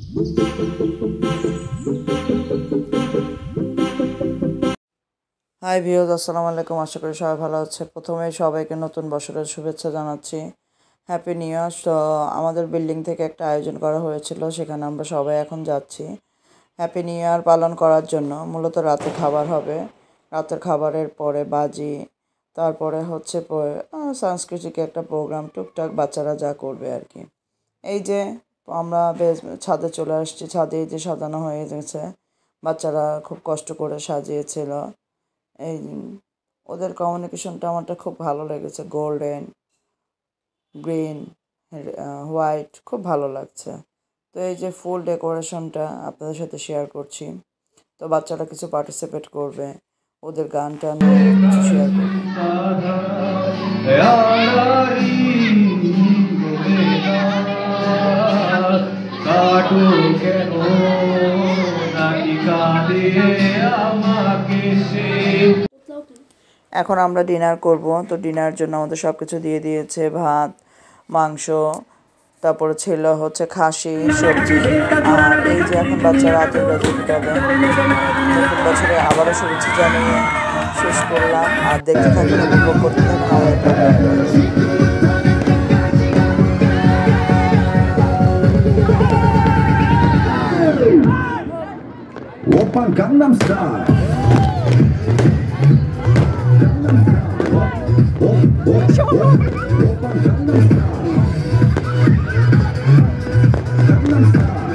Hi viewers, আসসালামু আলাইকুম। আশা করি সবাই ভালো আছে। প্রথমেই সবাইকে নতুন বছরের শুভেচ্ছা জানাচ্ছি। Happy new year. তো আমাদের বিল্ডিং থেকে একটা আয়োজন করা হয়েছিল, সেখানে আমরা সবাই এখন যাচ্ছি হ্যাপি নিউ ইয়ার পালন করার জন্য। মূলত রাতে খাবার হবে, রাতের খাবারের পরে বাজি, তারপরে হচ্ছে সাংস্কৃতিক একটা প্রোগ্রাম, টুকটাক বাচ্চারা যা করবে আর কি। এই যে আমরা বেশ ছাদে চলে আসছি। ছাদে এই যে সাজানো হয়ে গেছে, বাচ্চারা খুব কষ্ট করে সাজিয়েছিল। এই ওদের কমিউনিকেশনটা আমারটা খুব ভালো লেগেছে, গোল্ডেন, গ্রিন, হোয়াইট, খুব ভালো লাগছে। তো এই যে ফুল ডেকোরেশনটা আপনাদের সাথে শেয়ার করছি। তো বাচ্চারা কিছু পার্টিসিপেট করবে, ওদের গানটা নিয়ে কিছু শেয়ার করবে। এখন আমরা ডিনার করব। তো ডিনারের জন্য আমাদের সব কিছু দিয়ে দিয়েছে, ভাত, মাংস, তারপরে ছিল হচ্ছে খাসি, সবজি। আর এই যে এখন বাচ্চারা আতর বাজি ফুটাবে। নতুন বছরে আবারও শুভেচ্ছা জানিয়ে শেষ করলাম। আর দেখতে থাকুন, উপভোগ করতে থাকুন আমাদের। Oppa Gangnam Style. Gangnam Style.